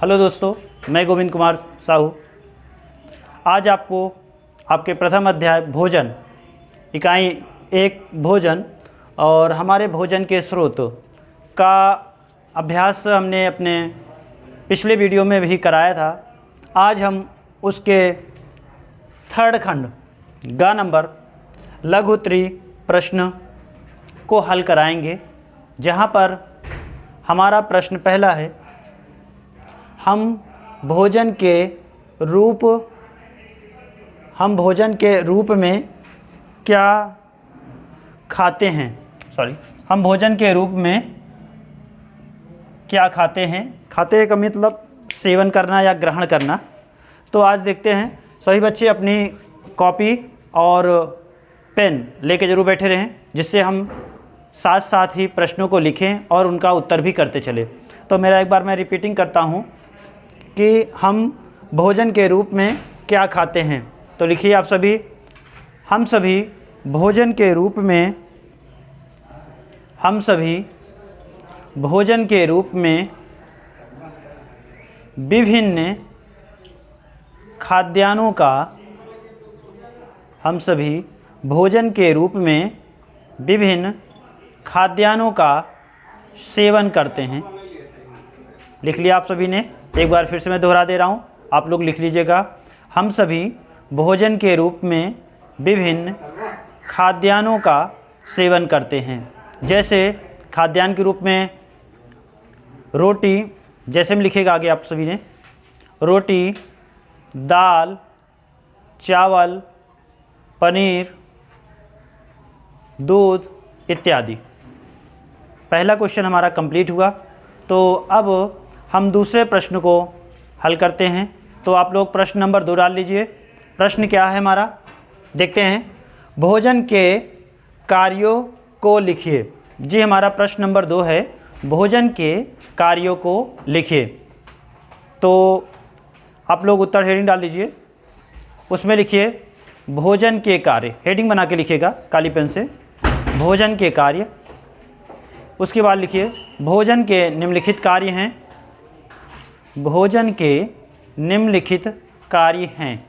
Hello दोस्तों, मैं गोविंद कुमार साहू आज आपको आपके प्रथम अध्याय भोजन इकाई 1 भोजन और हमारे भोजन के स्रोत का अभ्यास हमने अपने पिछले वीडियो में भी कराया था। आज हम उसके थर्ड खंड ग नंबर लघु उत्तरीय प्रश्न को हल कराएंगे, जहाँ पर हमारा प्रश्न पहला है, हम भोजन के रूप में क्या खाते हैं। हम भोजन के रूप में क्या खाते हैं। खाते का मतलब सेवन करना या ग्रहण करना। तो आज देखते हैं, सभी बच्चे अपनी कॉपी और पेन लेके जरूर बैठे रहें, जिससे हम साथ साथ ही प्रश्नों को लिखें और उनका उत्तर भी करते चले। तो मेरा एक बार मैं रिपीटिंग करता हूँ कि हम भोजन के रूप में क्या खाते हैं। तो लिखिए आप सभी, हम सभी भोजन के रूप में विभिन्न खाद्यान्नों का सेवन करते हैं। लिख लिया आप सभी ने। एक बार फिर से मैं दोहरा दे रहा हूँ, आप लोग लिख लीजिएगा। हम सभी भोजन के रूप में विभिन्न खाद्यान्नों का सेवन करते हैं। जैसे खाद्यान्न के रूप में रोटी, जैसे में लिखेगा आगे आप सभी ने, रोटी, दाल, चावल, पनीर, दूध इत्यादि। पहला क्वेश्चन हमारा कंप्लीट हुआ। तो अब हम दूसरे प्रश्न को हल करते हैं। तो आप लोग प्रश्न नंबर 2 डाल लीजिए। प्रश्न क्या है हमारा, देखते हैं। भोजन के कार्यों को लिखिए। जी, हमारा प्रश्न नंबर 2 है, भोजन के कार्यों को लिखिए। तो आप लोग उत्तर हेडिंग डाल लीजिए, उसमें लिखिए भोजन के कार्य। हेडिंग बना के लिखिएगा काली पेन से, भोजन के कार्य। उसके बाद लिखिए भोजन के निम्नलिखित कार्य हैं। भोजन के निम्नलिखित कार्य हैं।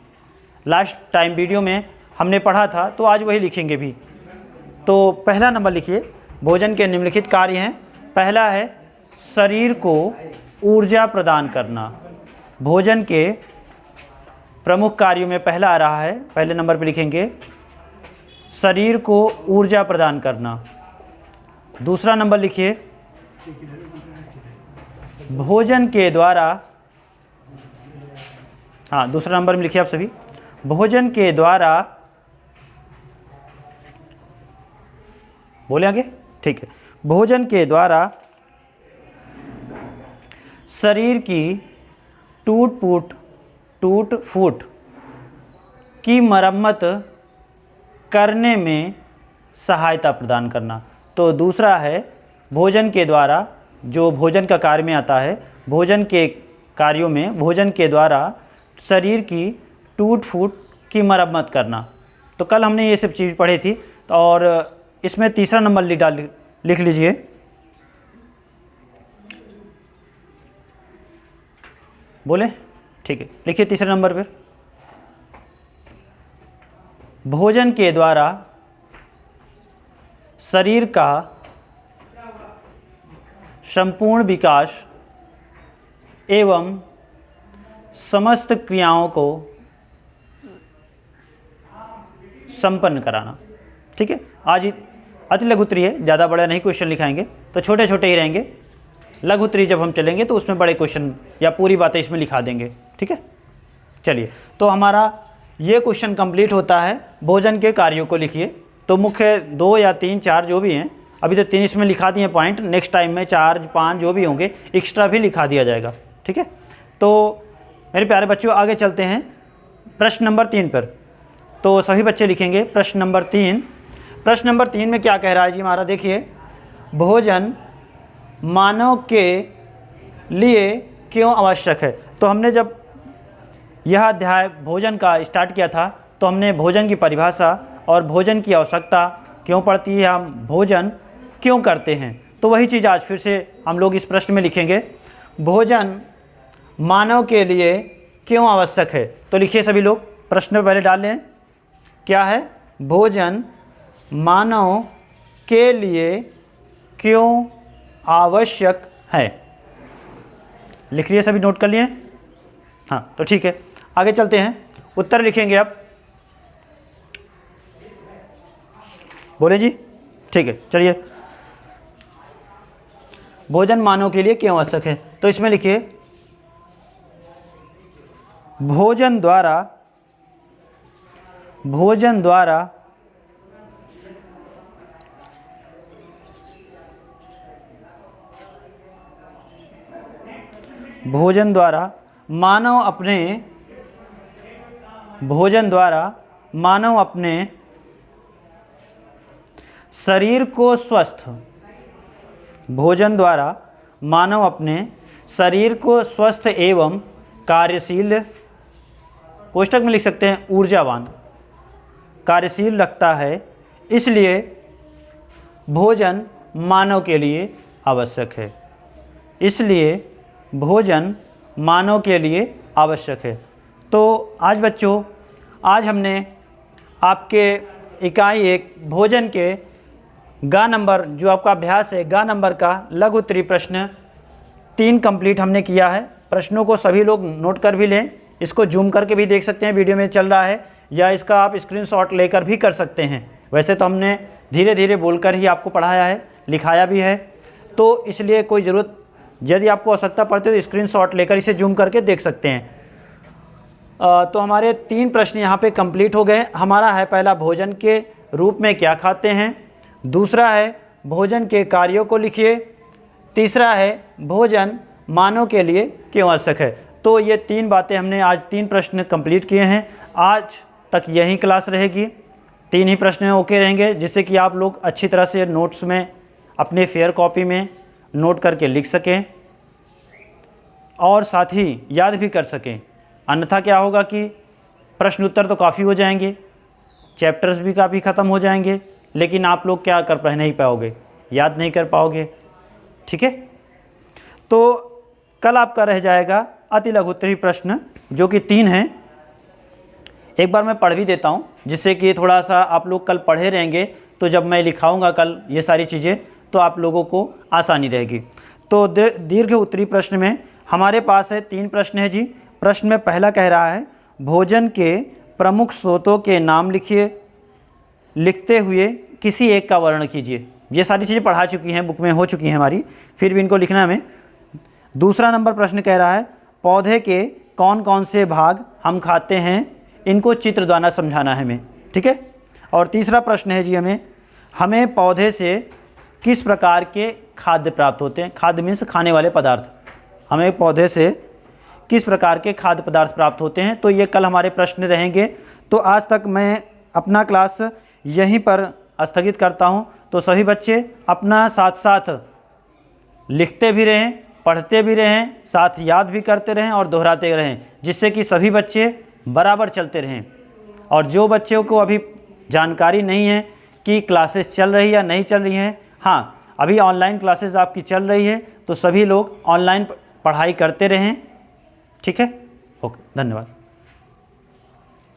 लास्ट टाइम वीडियो में हमने पढ़ा था, तो आज वही लिखेंगे भी। तो पहला नंबर लिखिए, भोजन के निम्नलिखित कार्य हैं। पहला है शरीर को ऊर्जा प्रदान करना। भोजन के प्रमुख कार्यों में पहला आ रहा है, पहले नंबर पर लिखेंगे शरीर को ऊर्जा प्रदान करना। दूसरा नंबर लिखिए भोजन के द्वारा, दूसरा नंबर में लिखिए आप सभी, भोजन के द्वारा, बोले आगे, ठीक है, भोजन के द्वारा शरीर की टूट फूट की मरम्मत करने में सहायता प्रदान करना। तो दूसरा है भोजन के द्वारा, जो भोजन का कार्य में आता है, भोजन के कार्यों में भोजन के द्वारा शरीर की टूट फूट की मरम्मत करना। तो कल हमने ये सब चीज़ पढ़ी थी, और इसमें तीसरा नंबर लिख लीजिए। बोले, ठीक है, लिखिए तीसरे नंबर पर, भोजन के द्वारा शरीर का संपूर्ण विकास एवं समस्त क्रियाओं को संपन्न कराना। ठीक है, आज अति लघु उत्तरीय है, ज़्यादा बड़ा नहीं क्वेश्चन लिखाएंगे, तो छोटे छोटे ही रहेंगे। लघु उत्तरीय जब हम चलेंगे तो उसमें बड़े क्वेश्चन या पूरी बातें इसमें लिखा देंगे। ठीक है, चलिए, तो हमारा ये क्वेश्चन कंप्लीट होता है। भोजन के कार्यों को लिखिए। तो मुख्य 2 या 3 4 जो भी हैं, अभी तो 3 इसमें लिखा दिए पॉइंट, नेक्स्ट टाइम में 4 5 जो भी होंगे एक्स्ट्रा भी लिखा दिया जाएगा। ठीक है, तो मेरे प्यारे बच्चों आगे चलते हैं प्रश्न नंबर 3 पर। तो सभी बच्चे लिखेंगे प्रश्न नंबर 3। प्रश्न नंबर 3 में क्या कह रहा है जी हमारा, देखिए, भोजन मानव के लिए क्यों आवश्यक है। तो हमने जब यह अध्याय भोजन का स्टार्ट किया था, तो हमने भोजन की परिभाषा और भोजन की आवश्यकता क्यों पड़ती है, हम भोजन क्यों करते हैं, तो वही चीज़ आज फिर से हम लोग इस प्रश्न में लिखेंगे। भोजन मानव के लिए क्यों आवश्यक है? तो लिखिए सभी लोग, प्रश्न पहले डाल लें। क्या है? भोजन मानव के लिए क्यों आवश्यक है? लिख लिए सभी, नोट कर लिए? हाँ, तो ठीक है, आगे चलते हैं, उत्तर लिखेंगे अब। बोले जी, ठीक है, चलिए। भोजन मानव के लिए क्यों आवश्यक है? तो इसमें लिखिए, भोजन द्वारा मानव अपने शरीर को स्वस्थ एवं कार्यशील, कोष्ठक में लिख सकते हैं ऊर्जावान, कार्यशील रखता है, इसलिए भोजन मानव के लिए आवश्यक है। तो आज बच्चों, आज हमने आपके इकाई 1 भोजन के गा नंबर, जो आपका अभ्यास है गा नंबर का लघु उत्तरीय प्रश्न 3 कंप्लीट हमने किया है। प्रश्नों को सभी लोग नोट कर भी लें, इसको जूम करके भी देख सकते हैं, वीडियो में चल रहा है, या इसका आप स्क्रीनशॉट लेकर भी कर सकते हैं। वैसे तो हमने धीरे धीरे बोलकर ही आपको पढ़ाया है, लिखाया भी है, तो इसलिए कोई ज़रूरत, यदि आपको आवश्यकता पड़ती है तो स्क्रीनशॉट लेकर इसे जूम करके देख सकते हैं। तो हमारे 3 प्रश्न यहाँ पे कंप्लीट हो गए। हमारा है पहला, भोजन के रूप में क्या खाते हैं, दूसरा है भोजन के कार्यों को लिखिए, तीसरा है भोजन मानव के लिए क्यों आवश्यक है। तो ये 3 बातें हमने आज 3 प्रश्न कंप्लीट किए हैं। आज तक यही क्लास रहेगी, 3 ही प्रश्न ओके रहेंगे, जिससे कि आप लोग अच्छी तरह से नोट्स में अपने फेयर कॉपी में नोट करके लिख सकें और साथ ही याद भी कर सकें। अन्यथा क्या होगा कि प्रश्न उत्तर तो काफ़ी हो जाएंगे, चैप्टर्स भी काफ़ी ख़त्म हो जाएंगे, लेकिन आप लोग क्या कर पाए, नहीं पाओगे, याद नहीं कर पाओगे। ठीक है, तो कल आपका रह जाएगा अति लघु उत्तरीय प्रश्न, जो कि 3 हैं। एक बार मैं पढ़ भी देता हूँ, जिससे कि थोड़ा सा आप लोग कल पढ़े रहेंगे, तो जब मैं लिखाऊंगा कल ये सारी चीज़ें, तो आप लोगों को आसानी रहेगी। तो दीर्घ उत्तरीय प्रश्न में हमारे पास है 3 प्रश्न है जी। प्रश्न में पहला कह रहा है, भोजन के प्रमुख स्रोतों के नाम लिखिए, लिखते हुए किसी एक का वर्णन कीजिए। ये सारी चीज़ें पढ़ा चुकी हैं, बुक में हो चुकी हैं हमारी, फिर भी इनको लिखना है हमें। दूसरा नंबर प्रश्न कह रहा है, पौधे के कौन कौन से भाग हम खाते हैं, इनको चित्र द्वारा समझाना है हमें। ठीक है, और तीसरा प्रश्न है जी, हमें पौधे से किस प्रकार के खाद्य प्राप्त होते हैं। खाद्य मीन्स खाने वाले पदार्थ, हमें पौधे से किस प्रकार के खाद्य पदार्थ प्राप्त होते हैं। तो ये कल हमारे प्रश्न रहेंगे। तो आज तक मैं अपना क्लास यहीं पर स्थगित करता हूं। तो सभी बच्चे अपना साथ साथ लिखते भी रहें, पढ़ते भी रहें, साथ याद भी करते रहें और दोहराते रहें, जिससे कि सभी बच्चे बराबर चलते रहें। और जो बच्चों को अभी जानकारी नहीं है कि क्लासेस चल रही या नहीं चल रही हैं, हाँ अभी ऑनलाइन क्लासेस आपकी चल रही है, तो सभी लोग ऑनलाइन पढ़ाई करते रहें। ठीक है, ओके, धन्यवाद।